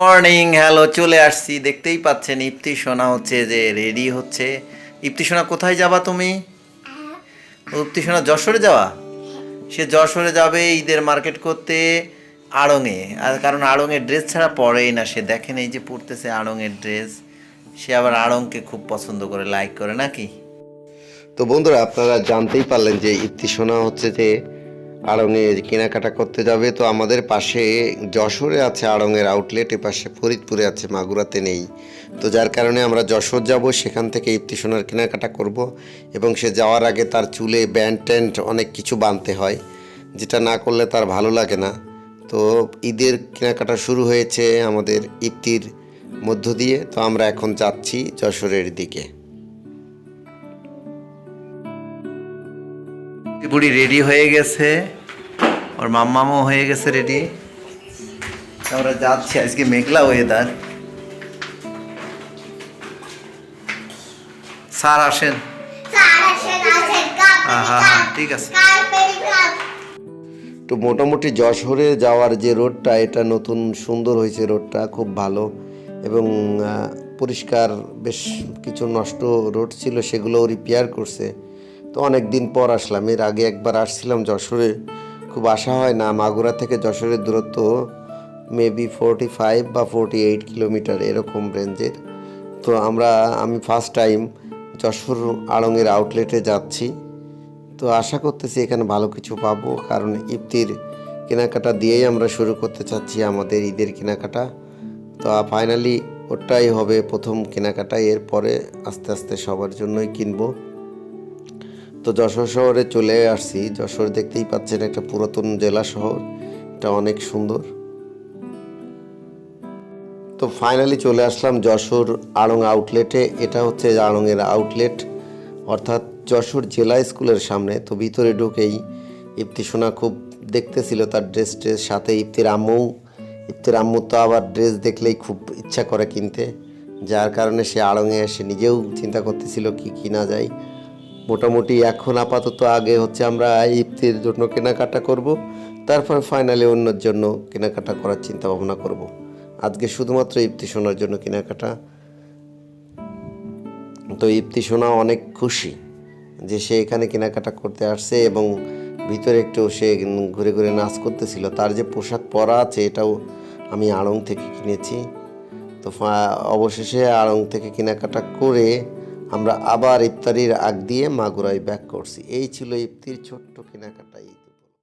Morning, hello, চলে আসছি। দেখতেই পাচ্ছেন ইপ্তি সোনা হচ্ছে যে রেডি হচ্ছে। ইপ্তি সোনা, কোথায় যাবা তুমি? ইপ্তি সোনা যশোরে যাওয়া? সে যশোরে যাবে ঈদের মার্কেট করতে, আড়ংয়ে। আর কারণ আড়ংয়ের ড্রেস ছাড়া পরেই না সে। দেখেন এই যে পরতেছে আড়ংয়ের ড্রেস। সে আবার আড়ংকে খুব পছন্দ করে, লাইক করে নাকি। তো বন্ধুরা, আপনারা জানতেই পারলেন যে ইপ্তি সোনা হচ্ছে যে আড়ংয়ে কেনাকাটা করতে যাবে। তো আমাদের পাশে যশোরে আছে আড়ংয়ের আউটলেট, এ পাশে ফরিদপুরে আছে, মাগুরাতে নেই। তো যার কারণে আমরা যশোর যাব, সেখান থেকে ইপ্তি সোনার কেনাকাটা করব। এবং সে যাওয়ার আগে তার চুলে ব্যান্ড ট্যান্ড অনেক কিছু বাঁধতে হয়, যেটা না করলে তার ভালো লাগে না। তো ঈদের কেনাকাটা শুরু হয়েছে আমাদের ইপ্তির মধ্য দিয়ে। তো আমরা এখন যাচ্ছি যশোরের দিকে। বুড়ি রেডি হয়ে গেছে, ওর মাম্মামও হয়ে গেছে রেডি। আমরা যাচ্ছি, আজকে মেঘলা ওয়েদার। স্যার আসেন। হ্যাঁ হ্যাঁ হ্যাঁ, ঠিক আছে। তো মোটামুটি যশোরে যাওয়ার যে রোডটা, এটা নতুন সুন্দর হয়েছে, রোডটা খুব ভালো এবং পরিষ্কার। বেশ কিছু নষ্ট রোড ছিল, সেগুলোও রিপেয়ার করছে। তো অনেক দিন পর আসলাম। এর আগে একবার আসছিলাম যশোরে, খুব আসা হয় না। মাগুরা থেকে যশোরের দূরত্ব মেবি 45 বা 48 কিলোমিটার এরকম রেঞ্জের। তো আমি ফার্স্ট টাইম যশোর আড়ংয়ের আউটলেটে যাচ্ছি। তো আশা করতেছি এখানে ভালো কিছু পাবো, কারণ ইফতির কেনাকাটা দিয়েই আমরা শুরু করতে চাচ্ছি আমাদের ঈদের কেনাকাটা। তো ফাইনালি ওটাই হবে প্রথম কেনাকাটা, এরপরে আস্তে আস্তে সবার জন্যই কিনবো। তো যশোর শহরে চলে আসছি। যশোর দেখতেই পাচ্ছেন, একটা পুরাতন জেলা শহর, এটা অনেক সুন্দর। তো ফাইনালি চলে আসলাম যশোর আড়ং আউটলেটে। এটা হচ্ছে আড়ংয়ের আউটলেট, অর্থাৎ যশোর জেলা স্কুলের সামনে। তো ভিতরে ঢুকেই ইপ্তি সোনা খুব দেখতেছিল তার ড্রেস সাথে ইপ্তির আম্মু তো আবার ড্রেস দেখলেই খুব ইচ্ছা করে কিনতে, যার কারণে সে আড়ংয়ে এসে নিজেও চিন্তা করতেছিল কি কিনা যায়। মোটামুটি এখন আপাতত আগে হচ্ছে আমরা ইপ্তির জন্য কেনাকাটা করব, তারপর ফাইনালি অন্যের জন্য কেনাকাটা করার চিন্তা ভাবনা করব। আজকে শুধুমাত্র ইপ্তি সোনার জন্য কেনাকাটা। তো ইপ্তি সোনা অনেক খুশি যে সে এখানে কেনাকাটা করতে আসছে, এবং ভিতরে একটু সে ঘুরে ঘুরে নাচ করতেছিল। তার যে পোশাক পরা আছে, এটাও আমি আড়ং থেকে কিনেছি। তো অবশেষে আড়ং থেকে কেনাকাটা করে আমরা আবার ইফতারির আগ দিয়ে মাগুরায় ব্যাক করছি। এই ছিল ইফতির ছোট্ট কেনাকাটা।